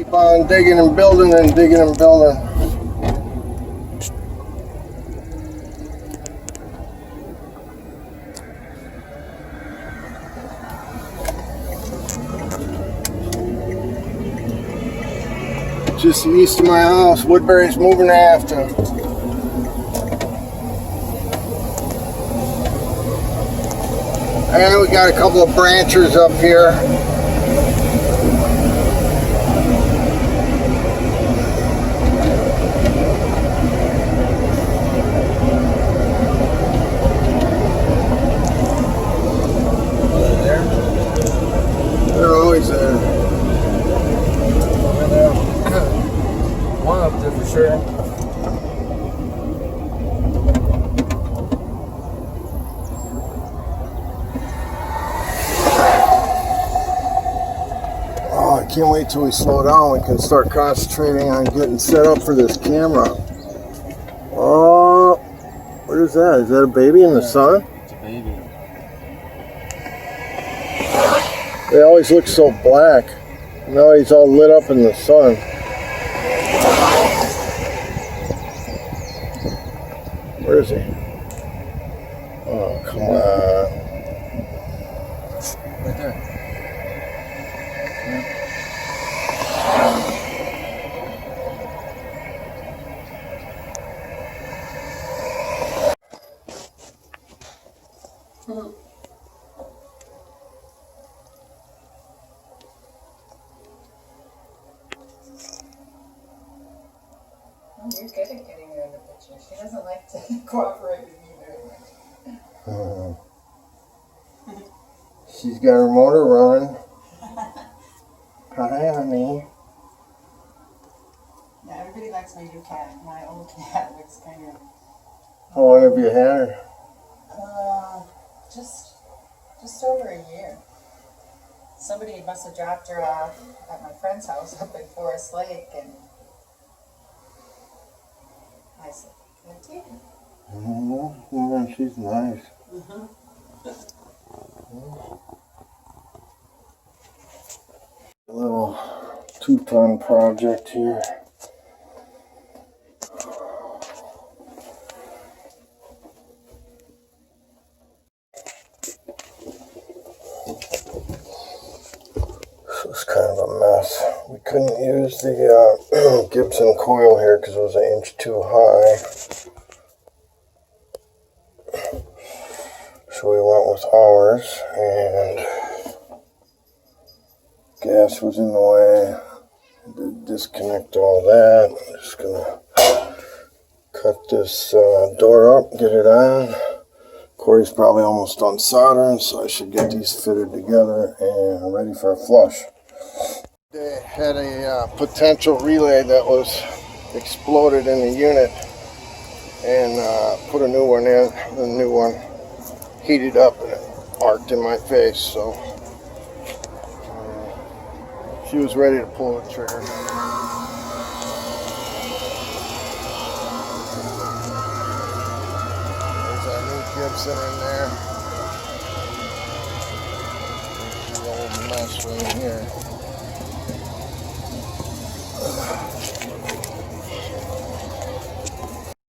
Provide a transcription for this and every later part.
Keep on digging and building and digging and building. Just east of my house, Woodbury's moving after. And we got a couple of branchers up here. They're always there. One up there for sure. Oh, I can't wait till we slow down. We can start concentrating on getting set up for this camera. Oh, what is that? Is that a baby in the sun? It's a baby. They always look so black. Now he's all lit up in the sun. Where is he? Oh, come on. Right there. Oh, you're good at getting her in the picture. She doesn't like to cooperate with you very much. She's got her motor running. Hi, honey. Yeah, everybody likes my new cat. My old cat looks kind of... How long have you had her? Just over a year. Somebody must have dropped her off at my friend's house up in Forest Lake, and I said, "Good deal." Yeah, she's nice. A little 2-ton project here. This was kind of a mess. We couldn't use the Gibson coil here because it was 1 inch too high. So we went with ours, and gas was in the way. Disconnect all that. I'm just gonna cut this door up, get it on. Corey's probably almost done soldering, so I should get these fitted together and ready for a flush. They had a potential relay that was exploded in the unit, and put a new one in. The new one heated up and it arced in my face, so she was ready to pull the trigger. There's our new Gibson in there. There's the old mess right here.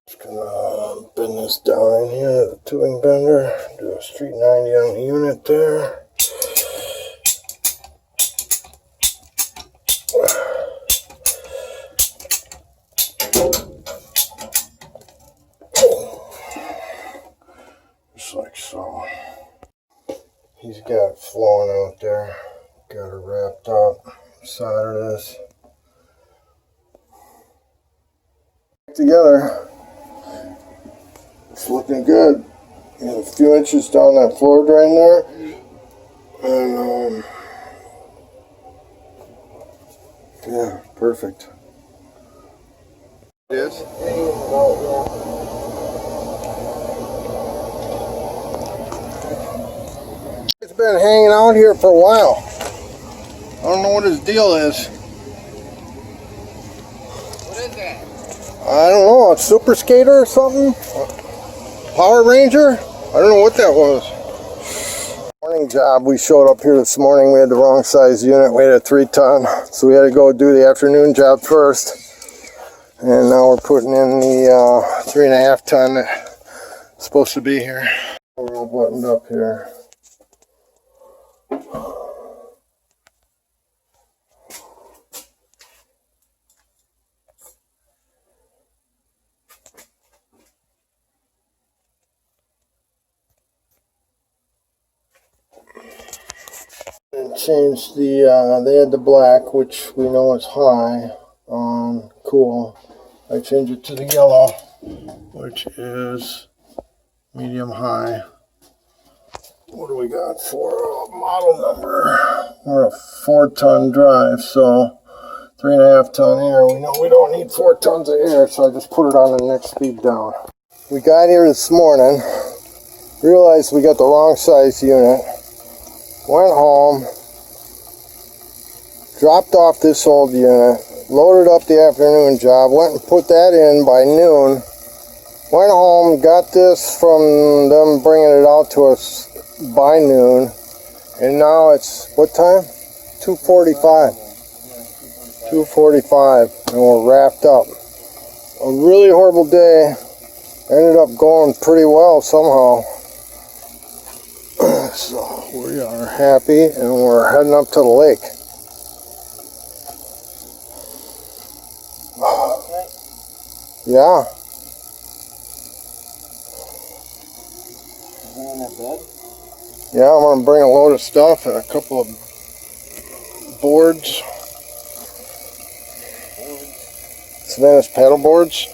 Just gonna bend this down in here, the tubing bender, do a street 90 on the unit there. Just like so. He's got it flowing out there. Got it wrapped up. Solder this together. It's looking good. Got a few inches down that floor drain there, and yeah, perfect. It is. It's been hanging out here for a while. I don't know what his deal is. What is that? I don't know, a super skater or something? Power Ranger? I don't know what that was. Morning job. We showed up here this morning. We had the wrong size unit. We had a 3-ton, so we had to go do the afternoon job first. And now we're putting in the 3.5 ton that's supposed to be here. We're all buttoned up here. And changed the, they had the black, which we know is high on cool. I changed it to the yellow, which is medium high. What do we got for a model number? We're a 4-ton drive, so 3.5 ton air. We know we don't need 4 tons of air, so I just put it on the next speed down. We got here this morning, realized we got the wrong size unit. Went home, dropped off this old unit, loaded up the afternoon job, went and put that in by noon, went home, got this from them bringing it out to us by noon, and now it's, what time? 2:45. 2:45, and we're wrapped up. A really horrible day, ended up going pretty well somehow. So we are happy, and we're heading up to the lake. Yeah. Yeah, I'm going to bring a load of stuff and a couple of boards. Savannah's paddle boards.